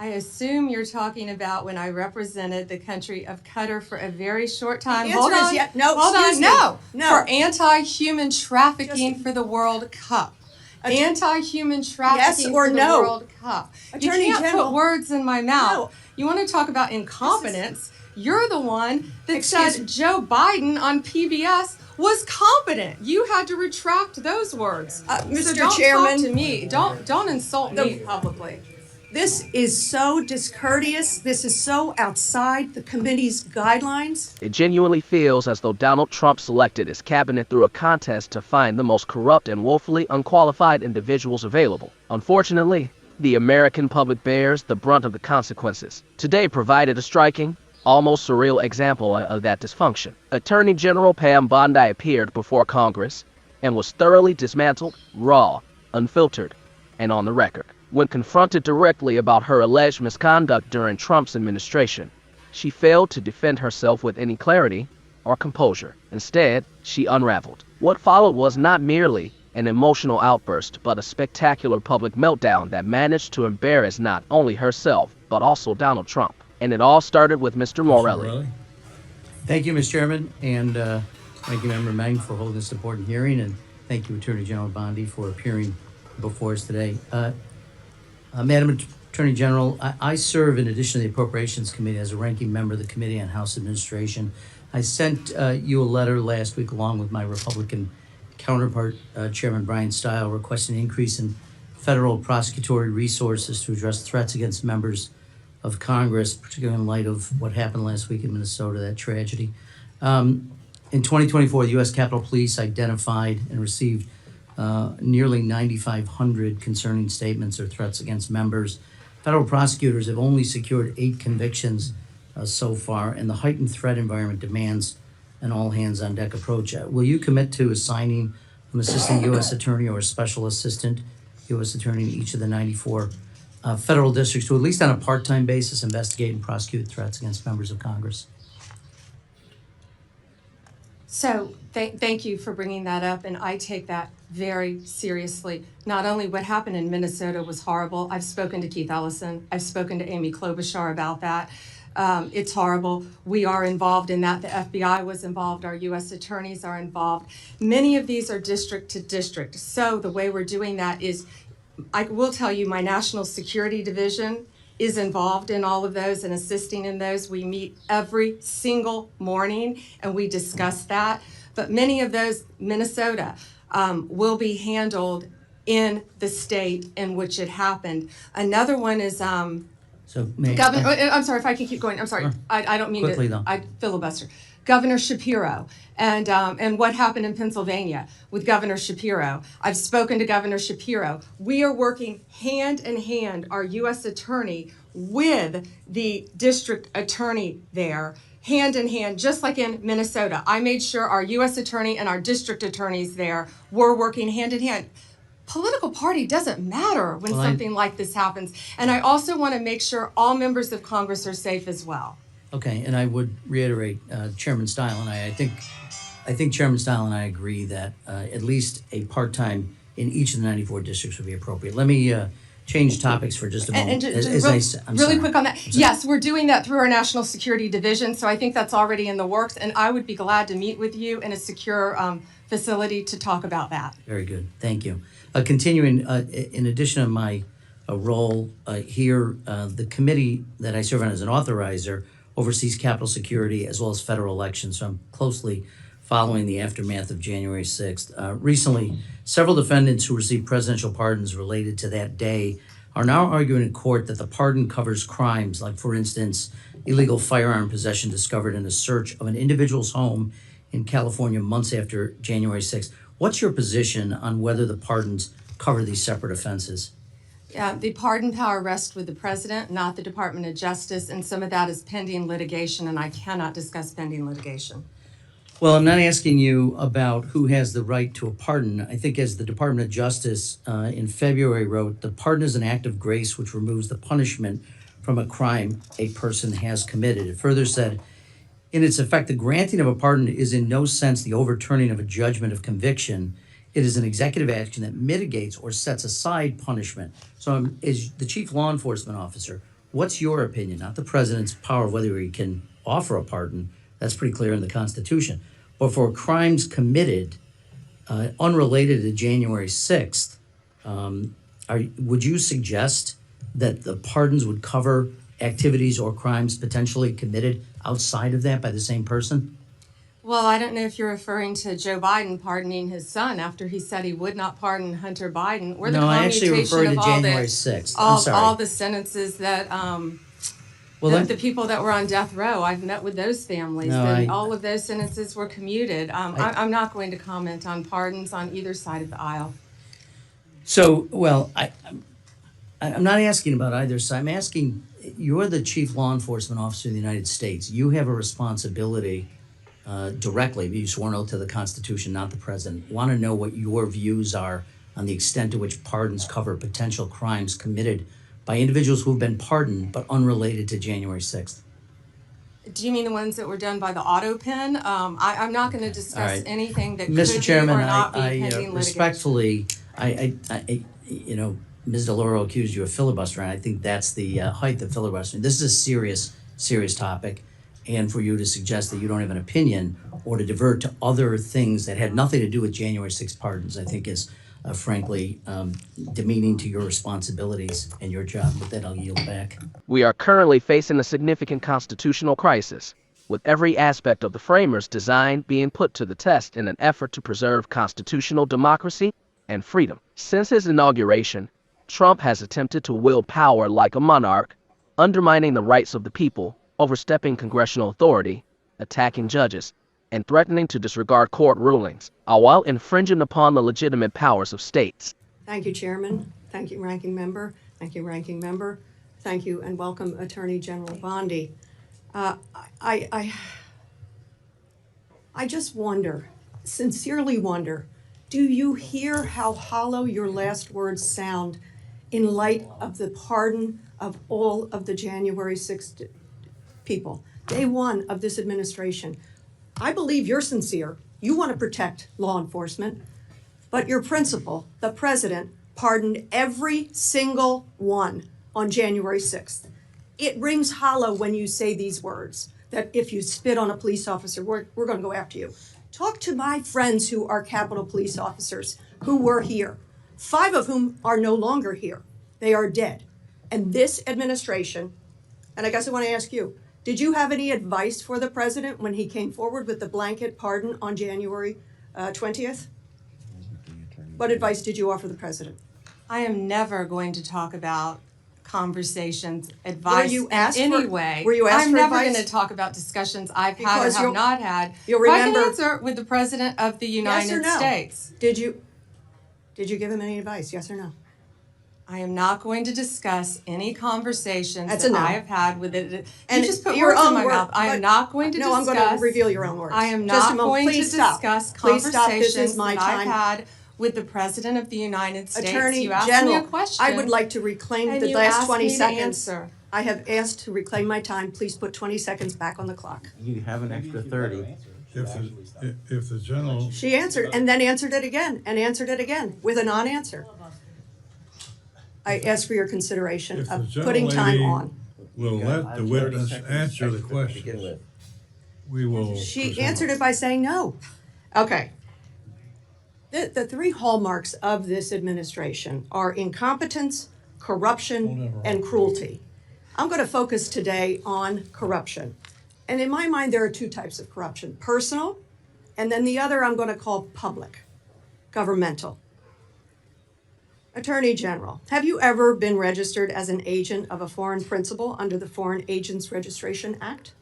I assume you're talking about when I represented the country of Qatar for a very short time. The answer is yes. No, hold on. excuse me. No. For anti-human trafficking for the World Cup. Anti-human trafficking or for the no? World Cup. Attorney You can't General, put words in my mouth. No. You want to talk about incompetence? You're the one that Excuse said Joe Biden on PBS was competent. You had to retract those words. Mr. So don't Chairman, talk to me. Don't insult me publicly. This is so discourteous. This is so outside the committee's guidelines. It genuinely feels as though Donald Trump selected his cabinet through a contest to find the most corrupt and woefully unqualified individuals available. Unfortunately, the American public bears the brunt of the consequences. Today provided a striking, almost surreal example of that dysfunction. Attorney General Pam Bondi appeared before Congress and was thoroughly dismantled, raw, unfiltered, and on the record. When confronted directly about her alleged misconduct during Trump's administration, she failed to defend herself with any clarity or composure. Instead, she unraveled. What followed was not merely an emotional outburst, but a spectacular public meltdown that managed to embarrass not only herself, but also Donald Trump. And it all started with Mr. Morelli. Thank you, Mr. Chairman, and thank you, Member Meng, for holding this important hearing, and thank you, Attorney General Bondi, for appearing before us today. Madam Attorney General, I serve in addition to the Appropriations Committee as a ranking member of the Committee on House Administration. I sent you a letter last week along with my Republican counterpart, Chairman Brian Stile, requesting an increase in federal prosecutory resources to address threats against members of Congress, particularly in light of what happened last week in Minnesota, that tragedy. In 2024, the U.S. Capitol Police identified and received nearly 9,500 concerning statements or threats against members. Federal prosecutors have only secured 8 convictions so far, and the heightened threat environment demands an all-hands-on-deck approach. Will you commit to assigning an assistant U.S. attorney or a special assistant U.S. attorney in each of the 94 federal districts to, at least on a part-time basis, investigate and prosecute threats against members of Congress? So thank you for bringing that up, and I take that very seriously. Not only what happened in Minnesota was horrible. I've spoken to Keith Ellison. I've spoken to Amy Klobuchar about that. It's horrible. We are involved in that. The FBI was involved. Our U.S. attorneys are involved. Many of these are district to district. So the way we're doing that is, I will tell you, my National Security Division is involved in all of those and assisting in those. We meet every single morning and we discuss that. But many of those, Minnesota, will be handled in the state in which it happened. Another one is Governor. I'm sorry if I can keep going. I'm sorry. Sure. I don't mean Quickly, to. though. I filibuster. Governor Shapiro and what happened in Pennsylvania with Governor Shapiro. I've spoken to Governor Shapiro. We are working hand in hand, our U.S. attorney with the district attorney there, hand in hand, just like in Minnesota. I made sure our U.S. attorney and our district attorneys there were working hand in hand. Political party doesn't matter when something like this happens. And I also want to make sure all members of Congress are safe as well. Okay, and I would reiterate, Chairman Stile and I think Chairman Stile and I agree that at least a part-time in each of the 94 districts would be appropriate. Let me change topics for just a moment. Really quick on that. Yes, we're doing that through our National Security Division, so I think that's already in the works, and I would be glad to meet with you in a secure facility to talk about that. Very good, thank you. Continuing, in addition to my role here, the committee that I serve on as an authorizer oversees Capitol security as well as federal elections, so I'm closely following the aftermath of January 6th. Recently, several defendants who received presidential pardons related to that day are now arguing in court that the pardon covers crimes like, for instance, illegal firearm possession discovered in a search of an individual's home in California months after January 6th. What's your position on whether the pardons cover these separate offenses? The pardon power rests with the president, not the Department of Justice, and some of that is pending litigation, and I cannot discuss pending litigation. Well, I'm not asking you about who has the right to a pardon. I think as the Department of Justice in February wrote, the pardon is an act of grace which removes the punishment from a crime a person has committed. It further said, in its effect, the granting of a pardon is in no sense the overturning of a judgment of conviction. It is an executive action that mitigates or sets aside punishment. So as the chief law enforcement officer, what's your opinion? Not the president's power of whether he can offer a pardon. That's pretty clear in the Constitution. But for crimes committed unrelated to January 6th, would you suggest that the pardons would cover activities or crimes potentially committed outside of that by the same person? Well, I don't know if you're referring to Joe Biden pardoning his son after he said he would not pardon Hunter Biden, or the No, I actually commutation referred of to all January the 6th. I'm sorry. all the sentences that Well, the then- people that were on death row. I've met with those families, No, and I- all of those sentences were commuted. I'm not going to comment on pardons on either side of the aisle. So, well, I'm not asking about either side. I'm asking, you're the chief law enforcement officer of the United States. You have a responsibility directly, you sworn oath to the Constitution, not the president. Want to know what your views are on the extent to which pardons cover potential crimes committed by individuals who have been pardoned but unrelated to January 6th. Do you mean the ones that were done by the auto pen? I'm not going to discuss right. anything that Mr. could Chairman, be or not be I pending litigation. respectfully, Ms. DeLauro accused you of filibustering. I think that's the height of filibustering. This is a serious, serious topic. And for you to suggest that you don't have an opinion or to divert to other things that had nothing to do with January 6th pardons, I think is frankly demeaning to your responsibilities and your job. With that, I'll yield back. We are currently facing a significant constitutional crisis, with every aspect of the framers' design being put to the test in an effort to preserve constitutional democracy and freedom. Since his inauguration, Trump has attempted to wield power like a monarch, undermining the rights of the people, overstepping congressional authority, attacking judges, and threatening to disregard court rulings, all while infringing upon the legitimate powers of states. Thank you, Chairman. Thank you, Ranking Member. Thank you, Ranking Member. Thank you, and welcome, Attorney General Bondi. I just wonder, sincerely wonder, do you hear how hollow your last words sound in light of the pardon of all of the January 6th people, day one of this administration? I believe you're sincere. You want to protect law enforcement, but your principal, the president, pardoned every single one on January 6th. It rings hollow when you say these words, that if you spit on a police officer, we're going to go after you. Talk to my friends who are Capitol Police officers who were here, 5 of whom are no longer here. They are dead. And this administration, and I guess I want to ask you, did you have any advice for the president when he came forward with the blanket pardon on January 20th? What advice did you offer the president? I am never going to talk about conversations, advice you in asked any for- way. were you asked I'm for never advice? going to talk about discussions I've had Because or have you'll- not had. you'll But remember- I can answer with the President of the Yes or United no? States. Did you give him any advice, yes or no? I am not going to discuss any conversations That's a that no. I have had with it. And You just put your words in own my word- mouth. I but- am not going to No, discuss. I'm going to reveal your own words. I am Just a not moment. going to Please stop. discuss Please stop. This conversations is my that I've time. had with the President of the United States. Attorney You asked General, me a question. I would like to reclaim and the you last asked 20 me to seconds. answer. I have asked to reclaim my time. Please put 20 seconds back on the clock. You have an extra 30. If the general, She answered and then answered it again and answered it again with a non-answer. I ask for your consideration if the of putting time gentlelady on. will let the witness answer the question, we will. She proceed. answered it by saying no. Okay. The 3 hallmarks of this administration are incompetence, corruption, and cruelty. I'm going to focus today on corruption. And in my mind, there are 2 types of corruption: personal, and then the other I'm going to call public, governmental. Attorney General, have you ever been registered as an agent of a foreign principal under the Foreign Agents Registration Act?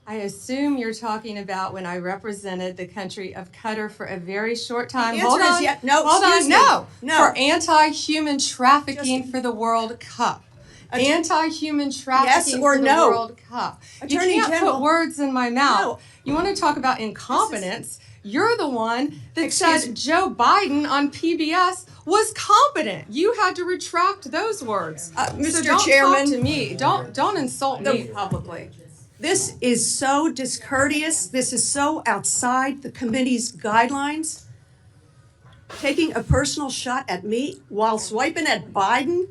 I assume you're talking about when I represented the country of Qatar for a very short time. The Hold answer is on. yet- no, Hold excuse on. me. No. No. For anti-human trafficking Just- for the World Cup. Anti-human trafficking Yes or for the no? World Cup. Attorney you can't General- put words in my mouth. No. You want to talk about incompetence? You're the one that Excuse said me. Joe Biden on PBS was competent. You had to retract those words. Mr. So don't Chairman, talk to me. Don't insult me The- publicly. this is so discourteous. This is so outside the committee's guidelines. Taking a personal shot at me while swiping at Biden.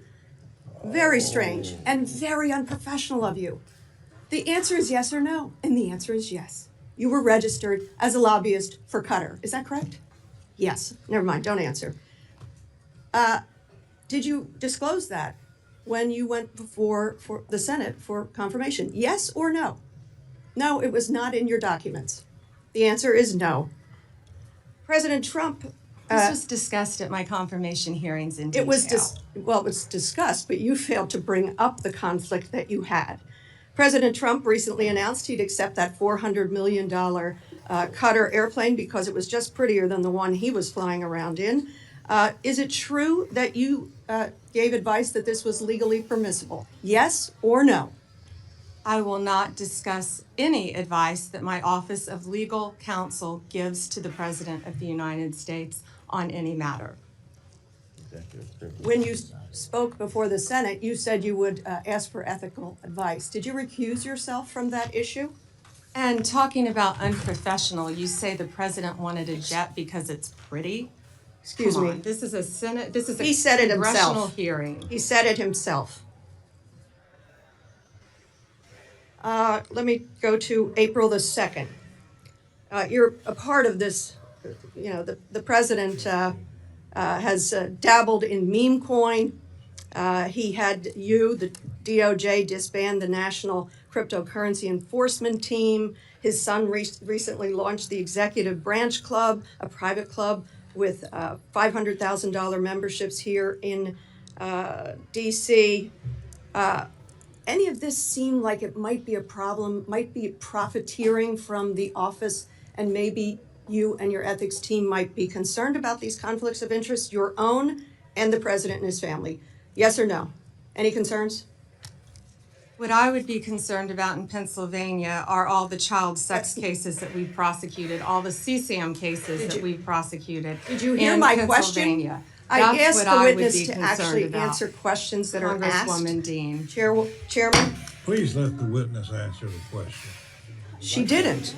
Very strange and very unprofessional of you. The answer is yes or no, and the answer is yes. You were registered as a lobbyist for Qatar. Is that correct? Yes. Never mind, don't answer. Did you disclose that when you went before for the Senate for confirmation? Yes or no? No, it was not in your documents. The answer is no. President Trump. This was discussed at my confirmation hearings in detail. It was it was discussed, but you failed to bring up the conflict that you had. President Trump recently announced he'd accept that $400 million Qatar airplane because it was just prettier than the one he was flying around in. Is it true that you gave advice that this was legally permissible? Yes or no? I will not discuss any advice that my Office of Legal Counsel gives to the President of the United States on any matter. When you spoke before the Senate, you said you would ask for ethical advice. Did you recuse yourself from that issue? And talking about unprofessional, you say the President wanted a jet because it's pretty? Excuse Come me. on, this is a Senate, this is He a said it congressional himself. hearing. He said it himself. Let me go to April the 2nd. You're a part of this, you know, the president has dabbled in meme coin. He had the DOJ disband the National Cryptocurrency Enforcement Team. His son recently launched the Executive Branch Club, a private club with $500,000 memberships here in DC. Any of this seem like it might be a problem, might be profiteering from the office, and maybe you and your ethics team might be concerned about these conflicts of interest, your own and the president and his family? Yes or no? Any concerns? What I would be concerned about in Pennsylvania are all the child sex cases that we've prosecuted, all the CSAM cases that we've prosecuted. Did you hear in my Pennsylvania. question? I That's asked what the I would witness be to concerned actually about. answer questions that are asked. Congresswoman Dean. Chairman, Please let the witness answer the question. she didn't.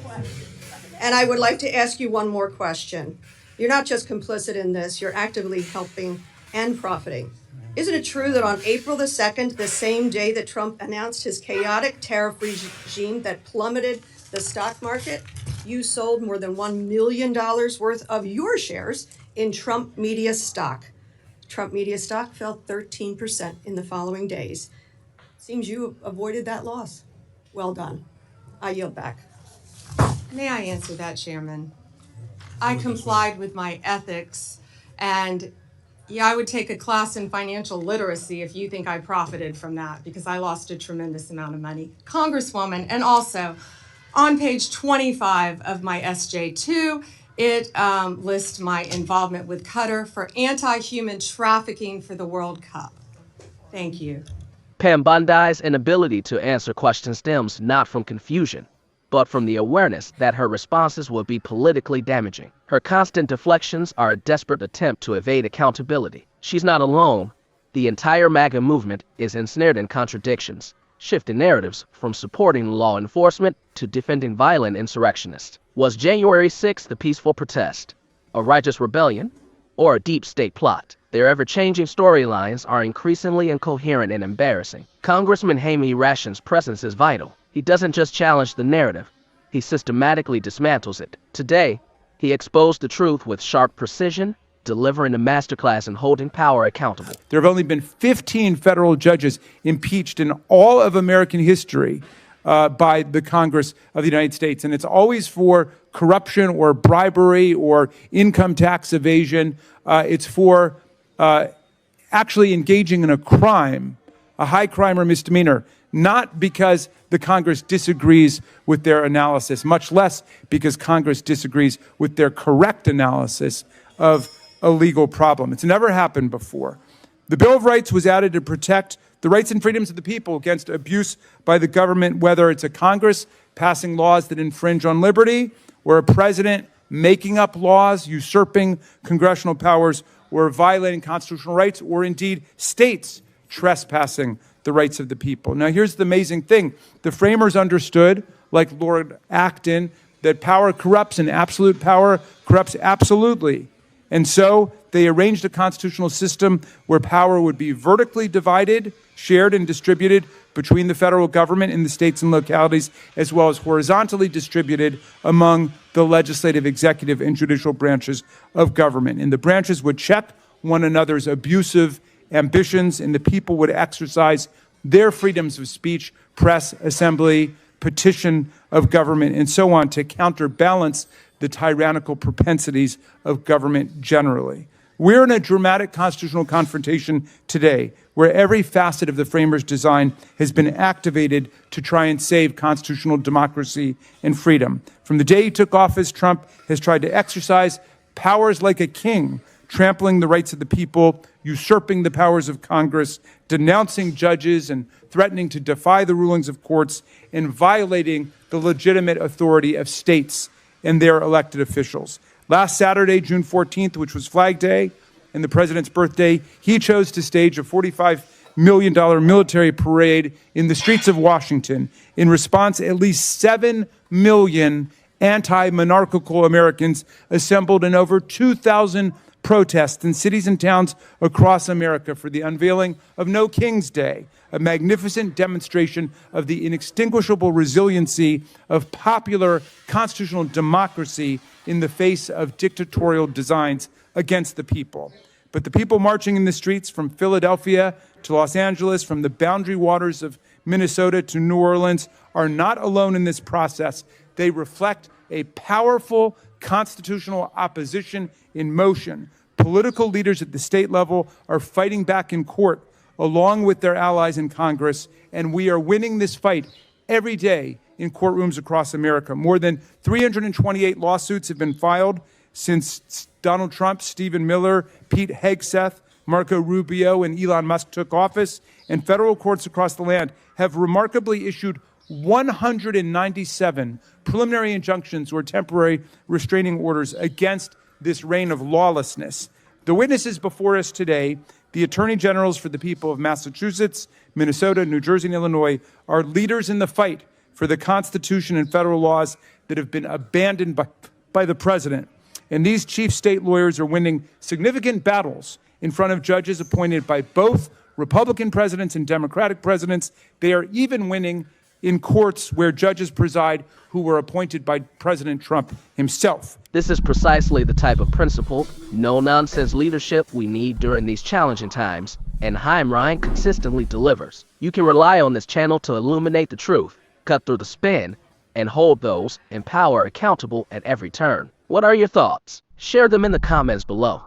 And I would like to ask you one more question. You're not just complicit in this, you're actively helping and profiting. Isn't it true that on April the 2nd, the same day that Trump announced his chaotic tariff regime that plummeted the stock market, you sold more than $1 million worth of your shares in Trump Media stock? Trump Media stock fell 13% in the following days. Seems you avoided that loss. Well done. I yield back. May I answer that, Chairman? I complied with my ethics, and yeah, I would take a class in financial literacy if you think I profited from that, because I lost a tremendous amount of money. Congresswoman, and also on page 25 of my SJ2, it lists my involvement with Qatar for anti-human trafficking for the World Cup. Thank you. Pam Bondi's inability to answer questions stems not from confusion, but from the awareness that her responses will be politically damaging. Her constant deflections are a desperate attempt to evade accountability. She's not alone. The entire MAGA movement is ensnared in contradictions, shifting narratives from supporting law enforcement to defending violent insurrectionists. Was January 6th a peaceful protest, a righteous rebellion, or a deep state plot? Their ever-changing storylines are increasingly incoherent and embarrassing. Congressman Jaime Rashan's presence is vital. He doesn't just challenge the narrative, he systematically dismantles it. Today, he exposed the truth with sharp precision, delivering a masterclass in holding power accountable. There have only been 15 federal judges impeached in all of American history by the Congress of the United States. And it's always for corruption or bribery or income tax evasion. It's for actually engaging in a crime, a high crime or misdemeanor, not because the Congress disagrees with their analysis, much less because Congress disagrees with their correct analysis of a legal problem. It's never happened before. The Bill of Rights was added to protect the rights and freedoms of the people against abuse by the government, whether it's a Congress passing laws that infringe on liberty, or a president making up laws, usurping congressional powers, or violating constitutional rights, or indeed states trespassing the rights of the people. Now, here's the amazing thing. The framers understood, like Lord Acton, that power corrupts and absolute power corrupts absolutely. And so they arranged a constitutional system where power would be vertically divided, shared and distributed between the federal government and the states and localities, as well as horizontally distributed among the legislative, executive, and judicial branches of government. And the branches would check one another's abusive ambitions, and the people would exercise their freedoms of speech, press, assembly, petition of government, and so on to counterbalance the tyrannical propensities of government generally. We're in a dramatic constitutional confrontation today where every facet of the framers' design has been activated to try and save constitutional democracy and freedom. From the day he took office, Trump has tried to exercise powers like a king, trampling the rights of the people, usurping the powers of Congress, denouncing judges and threatening to defy the rulings of courts, and violating the legitimate authority of states and their elected officials. Last Saturday, June 14th, which was Flag Day and the president's birthday, he chose to stage a $45 million military parade in the streets of Washington. In response, at least 7 million anti-monarchical Americans assembled in over 2,000 protests in cities and towns across America for the unveiling of No King's Day, a magnificent demonstration of the inextinguishable resiliency of popular constitutional democracy in the face of dictatorial designs against the people. But the people marching in the streets from Philadelphia to Los Angeles, from the boundary waters of Minnesota to New Orleans, are not alone in this process. They reflect a powerful constitutional opposition in motion. Political leaders at the state level are fighting back in court along with their allies in Congress, and we are winning this fight every day in courtrooms across America. More than 328 lawsuits have been filed since Donald Trump, Stephen Miller, Pete Hegseth, Marco Rubio, and Elon Musk took office, and federal courts across the land have remarkably issued 197 preliminary injunctions or temporary restraining orders against this reign of lawlessness. The witnesses before us today, the attorney generals for the people of Massachusetts, Minnesota, New Jersey, and Illinois, are leaders in the fight for the Constitution and federal laws that have been abandoned by the president. And these chief state lawyers are winning significant battles in front of judges appointed by both Republican presidents and Democratic presidents. They are even winning in courts where judges preside who were appointed by President Trump himself. This is precisely the type of principled, no-nonsense leadership we need during these challenging times, and Haim Ryan consistently delivers. You can rely on this channel to illuminate the truth, cut through the spin, and hold those in power accountable at every turn. What are your thoughts? Share them in the comments below.